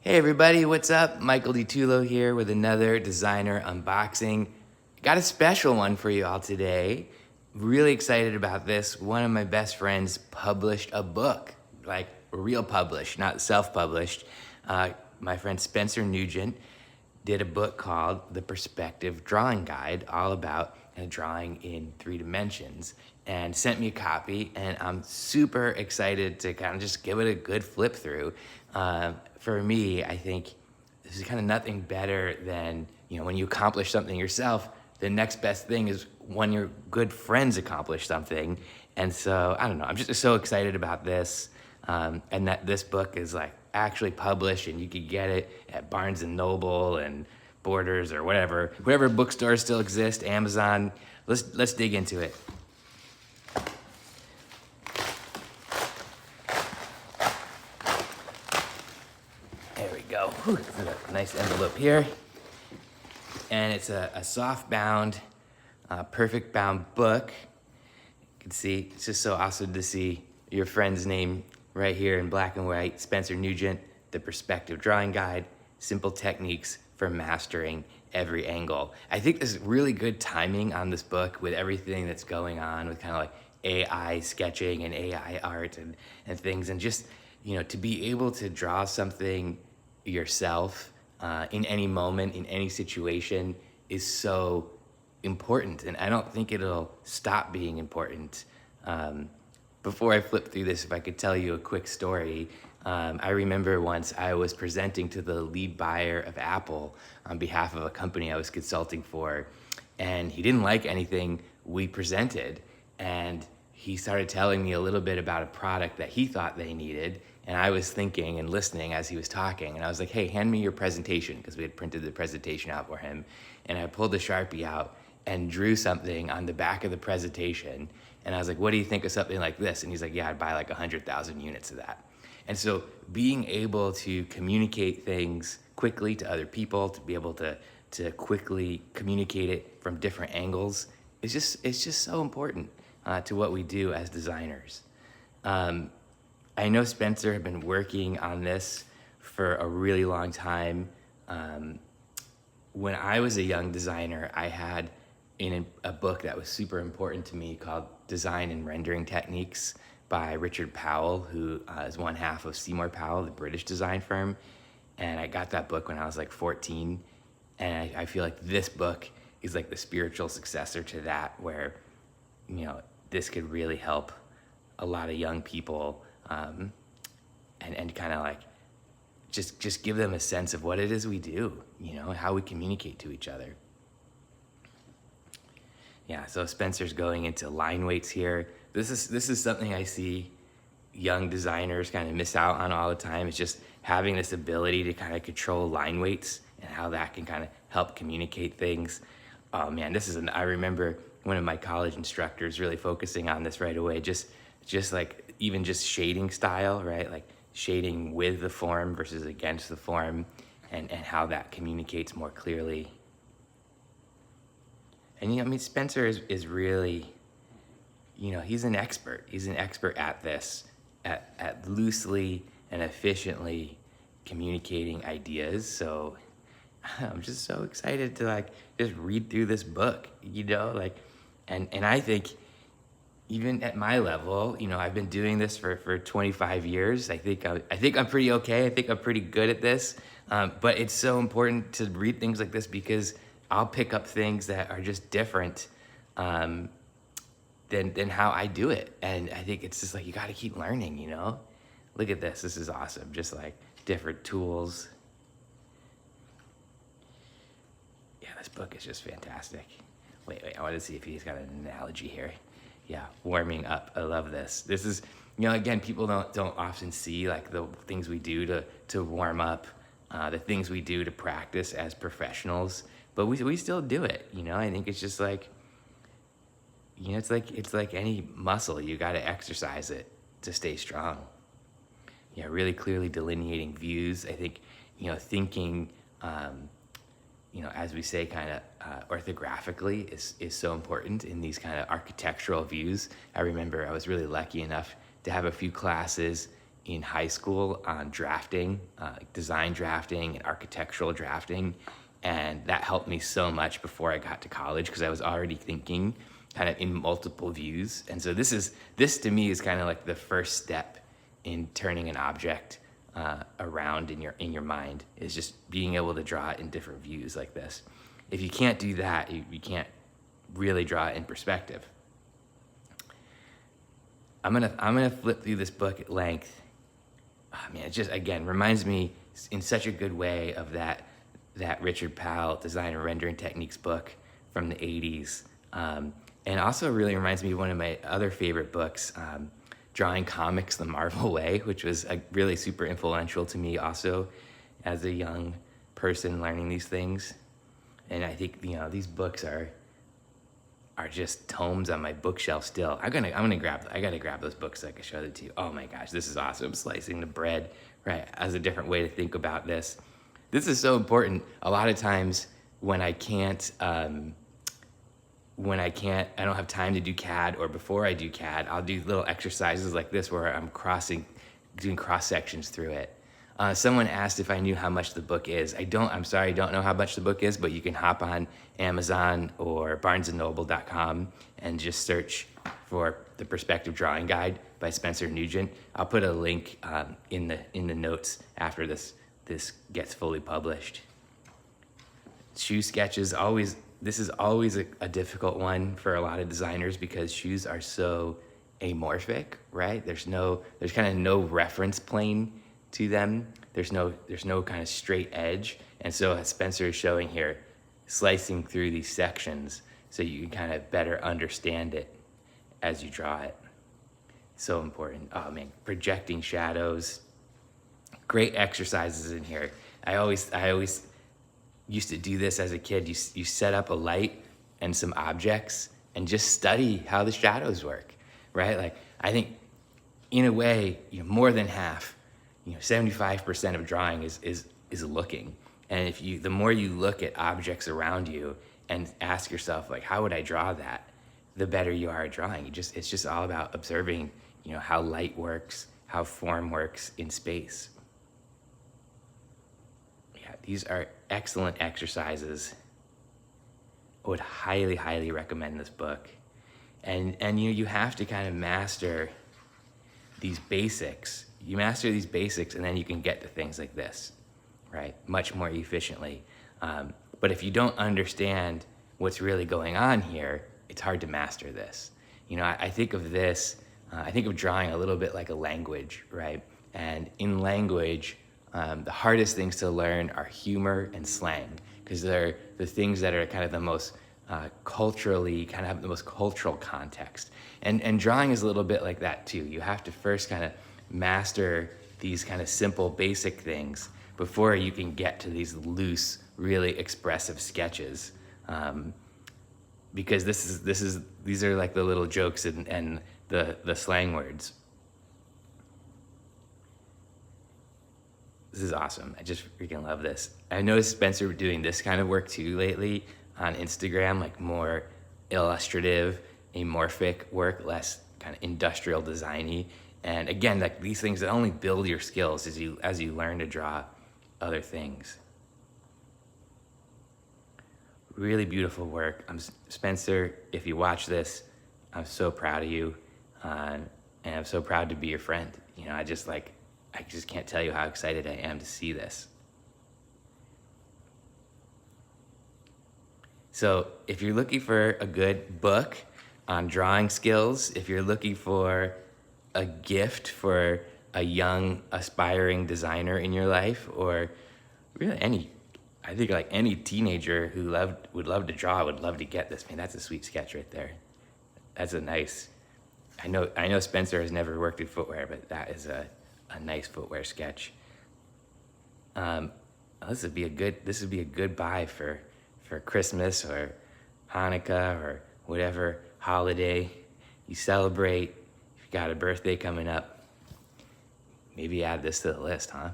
Hey everybody, what's up? Michael DiTullo here with another designer unboxing. Got a special one for you all today. Really excited about this. One of my best friends published a book, like real published, not self-published. My friend Spencer Nugent did a book called The Perspective Drawing Guide, all about drawing in 3 dimensions, and sent me a copy, and I'm super excited to kind of just give it a good flip through. For me, I think this is kind of nothing better than, when you accomplish something yourself, the next best thing is when your good friends accomplish something. And so, I don't know, I'm just so excited about this, and that this book is like actually published, and you could get it at Barnes and Noble and Borders or whatever bookstores still exist, Amazon. Let's dig into it. There we go. Whew, a nice envelope here. And it's a soft bound, perfect bound book. You can see, it's just so awesome to see your friend's name right here in black and white. Spencer Nugent, The Perspective Drawing Guide, Simple Techniques for Mastering Every Angle. I think there's really good timing on this book with everything that's going on with kind of like AI sketching and AI art and things. And just, to be able to draw something yourself in any moment, in any situation is so important. And I don't think it'll stop being important. Before I flip through this, if I could tell you a quick story. I remember once I was presenting to the lead buyer of Apple on behalf of a company I was consulting for, and he didn't like anything we presented. And he started telling me a little bit about a product that he thought they needed. And I was thinking and listening as he was talking. And I was like, hey, hand me your presentation, because we had printed the presentation out for him. And I pulled the Sharpie out and drew something on the back of the presentation. And I was like, what do you think of something like this? And he's like, yeah, I'd buy like 100,000 units of that. And so being able to communicate things quickly to other people, to be able to quickly communicate it from different angles, it's just so important to what we do as designers. I know Spencer had been working on this for a really long time. When I was a young designer, I had in a book that was super important to me called Design and Rendering Techniques by Richard Powell, who is one half of Seymour Powell, the British design firm. And I got that book when I was like 14. And I feel like this book is like the spiritual successor to that, where, this could really help a lot of young people and kind of like just give them a sense of what it is we do, how we communicate to each other. Yeah, so Spencer's going into line weights here. This is something I see young designers kind of miss out on all the time. It's just having this ability to kind of control line weights and how that can kind of help communicate things. Oh man, I remember one of my college instructors really focusing on this right away. Just like even just shading style, right? Like shading with the form versus against the form, and how that communicates more clearly. And Spencer is really, he's an expert. He's an expert at this, at loosely and efficiently communicating ideas. So I'm just so excited to just read through this book, and I think even at my level, I've been doing this for 25 years. I think I'm pretty okay. I think I'm pretty good at this. But it's so important to read things like this, because I'll pick up things that are just different than how I do it. And I think it's just like, you got to keep learning, Look at this. This is awesome. Just like different tools. Yeah, this book is just fantastic. Wait, I want to see if he's got an analogy here. Yeah, warming up. I love this. This is, again, people don't often see like the things we do to warm up, the things we do to practice as professionals. But we still do it, I think it's just like, it's like any muscle. You got to exercise it to stay strong. Yeah, really clearly delineating views. I think, thinking, as we say, kind of orthographically is so important in these kind of architectural views. I remember I was really lucky enough to have a few classes in high school on drafting, like design drafting and architectural drafting. And that helped me so much before I got to college because I was already thinking kind of in multiple views. And so this to me is kind of like the first step in turning an object around in your mind, is just being able to draw it in different views like this. If you can't do that, you can't really draw it in perspective. I'm gonna flip through this book at length. Oh, man, it just again reminds me in such a good way of that Richard Powell Design and Rendering Techniques book from the 80s. And also really reminds me of one of my other favorite books, Drawing Comics the Marvel Way, which was really super influential to me also as a young person learning these things. And I think, these books are just tomes on my bookshelf still. I gotta grab those books so I can show them to you. Oh my gosh, this is awesome. Slicing the bread, right, as a different way to think about this. This is so important. A lot of times when I don't have time to do CAD, or before I do CAD, I'll do little exercises like this where I'm doing cross sections through it. Someone asked if I knew how much the book is. I'm sorry, I don't know how much the book is, but you can hop on Amazon or barnesandnoble.com and just search for The Perspective Drawing Guide by Spencer Nugent. I'll put a link in the notes after this gets fully published. Shoe sketches, this is always a difficult one for a lot of designers because shoes are so amorphic, right? There's kind of no reference plane to them. There's no kind of straight edge. And so as Spencer is showing here, slicing through these sections so you can kind of better understand it as you draw it. So important. Oh man, projecting shadows. Great exercises in here. I always used to do this as a kid. You set up a light and some objects and just study how the shadows work, right? Like, I think in a way, more than half, 75% of drawing is looking. And the more you look at objects around you and ask yourself, like, how would I draw that? The better you are at drawing. It's just all about observing, how light works, how form works in space. Yeah, these are excellent exercises. I would highly, highly recommend this book. And you have to kind of master these basics. You master these basics, and then you can get to things like this, right? Much more efficiently. But if you don't understand what's really going on here, it's hard to master this. I think of this, I think of drawing a little bit like a language, right? And in language, the hardest things to learn are humor and slang, because they're the things that are kind of the most culturally, kind of have the most cultural context. And drawing is a little bit like that too. You have to first kind of master these kind of simple, basic things before you can get to these loose, really expressive sketches. Because these are like the little jokes and the slang words. This is awesome. I just freaking love this. I noticed Spencer doing this kind of work too lately on Instagram, like more illustrative, amorphic work, less kind of industrial designy. And again, like these things that only build your skills as you learn to draw other things. Really beautiful work. Spencer, if you watch this, I'm so proud of you, and I'm so proud to be your friend. I just can't tell you how excited I am to see this. So if you're looking for a good book on drawing skills, if you're looking for a gift for a young aspiring designer in your life, or really any teenager who would love to draw would love to get this. Man, that's a sweet sketch right there. That's a nice, I know Spencer has never worked in footwear, but that is a nice footwear sketch. This would be a good buy for Christmas or Hanukkah or whatever holiday you celebrate. If you got a birthday coming up, maybe add this to the list, huh?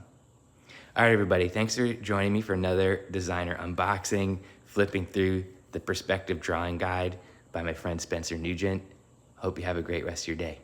All right, everybody, thanks for joining me for another designer unboxing, flipping through the Perspective Drawing Guide by my friend Spencer Nugent. Hope you have a great rest of your day.